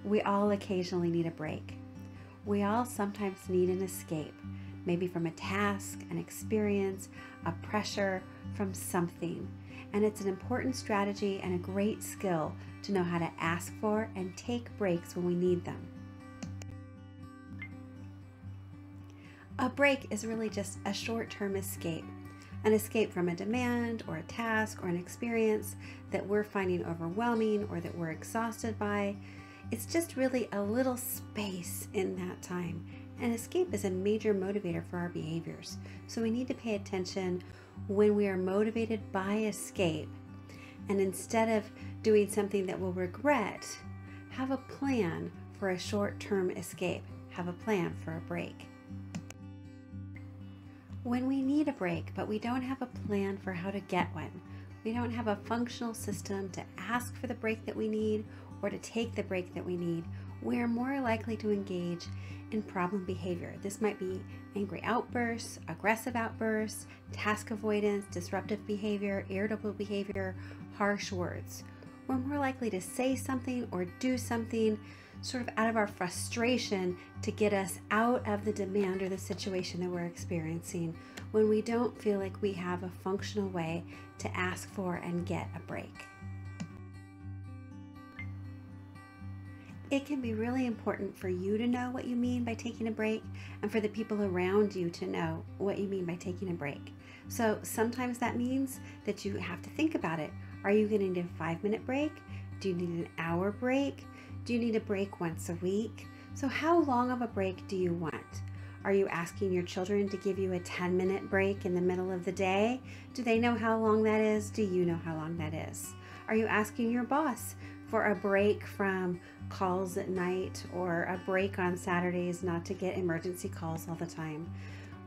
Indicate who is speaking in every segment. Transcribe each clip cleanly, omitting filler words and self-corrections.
Speaker 1: We all occasionally need a break. We all sometimes need an escape, maybe from a task, an experience, a pressure, from something. And it's an important strategy and a great skill to know how to ask for and take breaks when we need them. A break is really just a short-term escape, an escape from a demand or a task or an experience that we're finding overwhelming or that we're exhausted by. It's just really a little space in that time. And escape is a major motivator for our behaviors. So we need to pay attention when we are motivated by escape. And instead of doing something that we'll regret, have a plan for a short-term escape. Have a plan for a break. When we need a break, but we don't have a plan for how to get one, we don't have a functional system to ask for the break that we need or to take the break that we need, we are more likely to engage in problem behavior. This might be angry outbursts, aggressive outbursts, task avoidance, disruptive behavior, irritable behavior, harsh words. We're more likely to say something or do something sort of out of our frustration to get us out of the demand or the situation that we're experiencing when we don't feel like we have a functional way to ask for and get a break. It can be really important for you to know what you mean by taking a break and for the people around you to know what you mean by taking a break. So sometimes that means that you have to think about it. Are you going to need a 5-minute break? Do you need an hour break? Do you need a break once a week? So how long of a break do you want? Are you asking your children to give you a 10-minute break in the middle of the day? Do they know how long that is? Do you know how long that is? Are you asking your boss for a break from calls at night or a break on Saturdays not to get emergency calls all the time?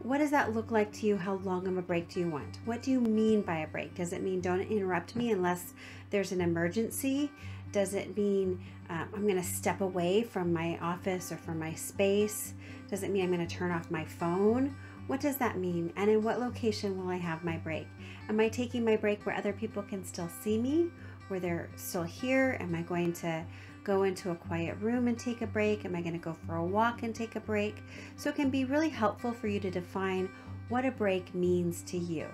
Speaker 1: What does that look like to you? How long of a break do you want? What do you mean by a break? Does it mean don't interrupt me unless there's an emergency? Does it mean I'm going to step away from my office or from my space? Does it mean I'm going to turn off my phone? What does that mean? And in what location will I have my break? Am I taking my break where other people can still see me, where they're still here? Am I going to go into a quiet room and take a break? Am I going to go for a walk and take a break? So it can be really helpful for you to define what a break means to you.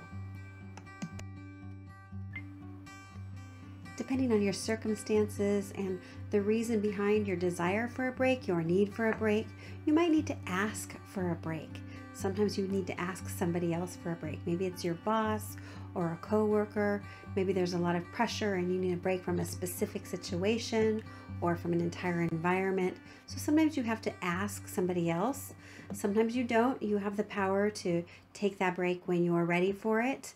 Speaker 1: Depending on your circumstances and the reason behind your desire for a break, your need for a break, you might need to ask for a break. Sometimes you need to ask somebody else for a break. Maybe it's your boss or a coworker. Maybe there's a lot of pressure and you need a break from a specific situation or from an entire environment. So sometimes you have to ask somebody else. Sometimes you don't. You have the power to take that break when you're ready for it.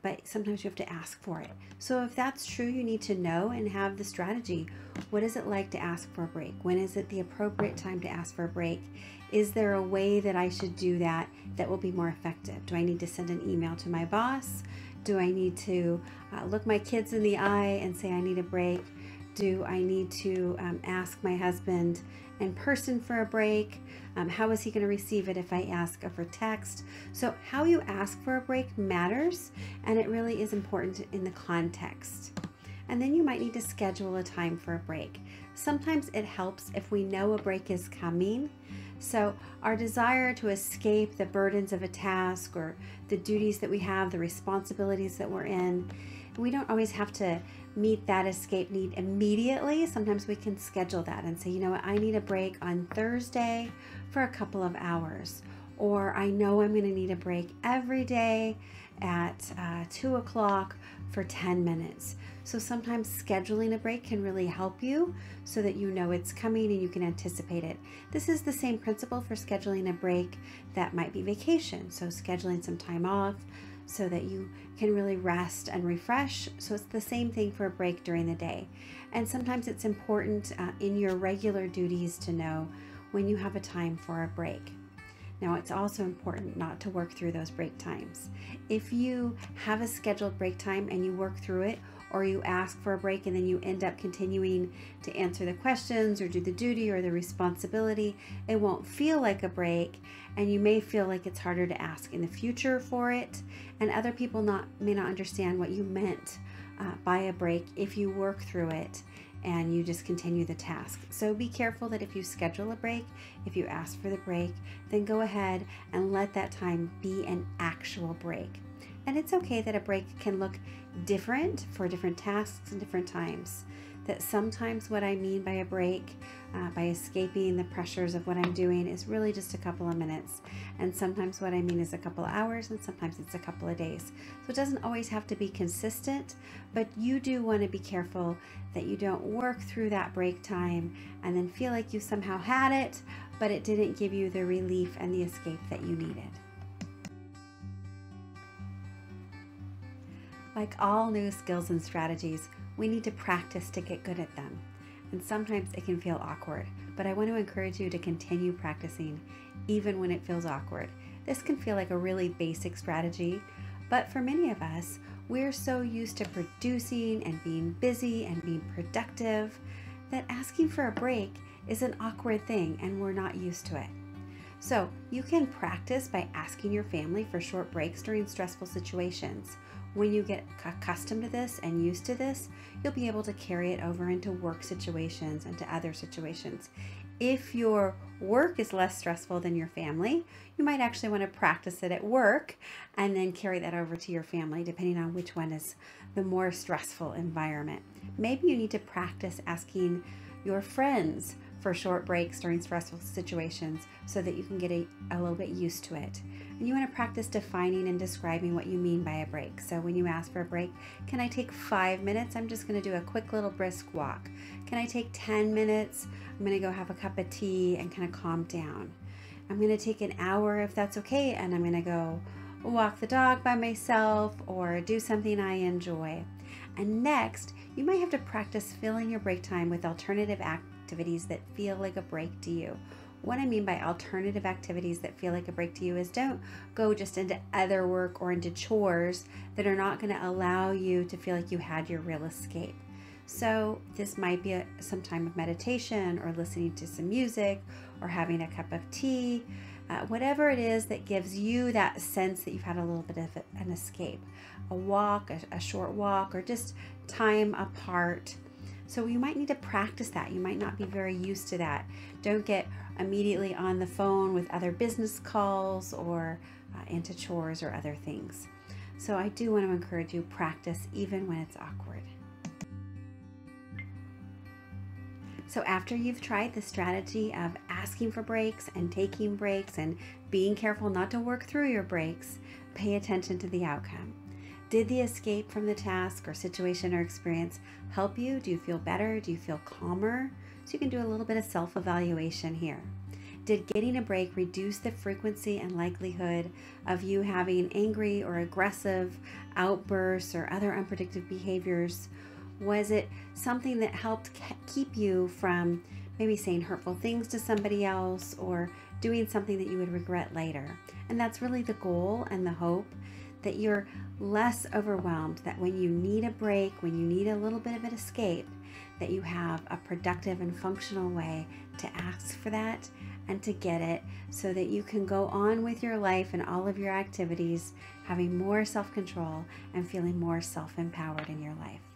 Speaker 1: But sometimes you have to ask for it. So if that's true, you need to know and have the strategy. What is it like to ask for a break? When is it the appropriate time to ask for a break? Is there a way that I should do that that will be more effective? Do I need to send an email to my boss? Do I need to look my kids in the eye and say I need a break? Do I need to ask my husband in person for a break? How is he going to receive it if I ask over text? So how you ask for a break matters, and it really is important in the context. And then you might need to schedule a time for a break. Sometimes it helps if we know a break is coming. So our desire to escape the burdens of a task or the duties that we have, the responsibilities that we're in, we don't always have to meet that escape need immediately. Sometimes we can schedule that and say, you know what, I need a break on Thursday for a couple of hours. Or I know I'm going to need a break every day at 2 o'clock for 10 minutes. So sometimes scheduling a break can really help you so that you know it's coming and you can anticipate it. This is the same principle for scheduling a break that might be vacation. So scheduling some time off so that you can really rest and refresh. So it's the same thing for a break during the day. And sometimes it's important in your regular duties to know when you have a time for a break. Now, it's also important not to work through those break times. If you have a scheduled break time and you work through it, or you ask for a break and then you end up continuing to answer the questions or do the duty or the responsibility, it won't feel like a break, and you may feel like it's harder to ask in the future for it, and other people may not understand what you meant by a break if you work through it and you just continue the task. So be careful that if you schedule a break, if you ask for the break, then go ahead and let that time be an actual break. And it's okay that a break can look different for different tasks and different times. That sometimes what I mean by a break, by escaping the pressures of what I'm doing, is really just a couple of minutes. And sometimes what I mean is a couple of hours, and sometimes it's a couple of days. So it doesn't always have to be consistent, but you do want to be careful that you don't work through that break time and then feel like you somehow had it, but it didn't give you the relief and the escape that you needed. Like all new skills and strategies, we need to practice to get good at them. And sometimes it can feel awkward, but I want to encourage you to continue practicing even when it feels awkward. This can feel like a really basic strategy, but for many of us, we're so used to producing and being busy and being productive that asking for a break is an awkward thing and we're not used to it. So you can practice by asking your family for short breaks during stressful situations. When you get accustomed to this and used to this, you'll be able to carry it over into work situations and to other situations. If your work is less stressful than your family, you might actually want to practice it at work and then carry that over to your family, depending on which one is the more stressful environment. Maybe you need to practice asking your friends for short breaks during stressful situations so that you can get a little bit used to it. And you want to practice defining and describing what you mean by a break. So when you ask for a break, can I take 5 minutes? I'm just going to do a quick little brisk walk. Can I take 10 minutes? I'm going to go have a cup of tea and kind of calm down. I'm going to take an hour if that's okay, and I'm going to go walk the dog by myself or do something I enjoy. And next, you might have to practice filling your break time with alternative activities that feel like a break to you. What I mean by alternative activities that feel like a break to you is don't go just into other work or into chores that are not going to allow you to feel like you had your real escape. So this might be some time of meditation or listening to some music or having a cup of tea, whatever it is that gives you that sense that you've had a little bit of an escape. A walk, a short walk, or just time apart. So you might need to practice that. You might not be very used to that. Don't get immediately on the phone with other business calls or into chores or other things. So I do want to encourage you, practice even when it's awkward. So after you've tried the strategy of asking for breaks and taking breaks and being careful not to work through your breaks, pay attention to the outcome. Did the escape from the task or situation or experience help you? Do you feel better? Do you feel calmer? So you can do a little bit of self-evaluation here. Did getting a break reduce the frequency and likelihood of you having angry or aggressive outbursts or other unpredictable behaviors? Was it something that helped keep you from maybe saying hurtful things to somebody else or doing something that you would regret later? And that's really the goal and the hope, that you're less overwhelmed, that when you need a break, when you need a little bit of an escape, that you have a productive and functional way to ask for that and to get it so that you can go on with your life and all of your activities having more self-control and feeling more self-empowered in your life.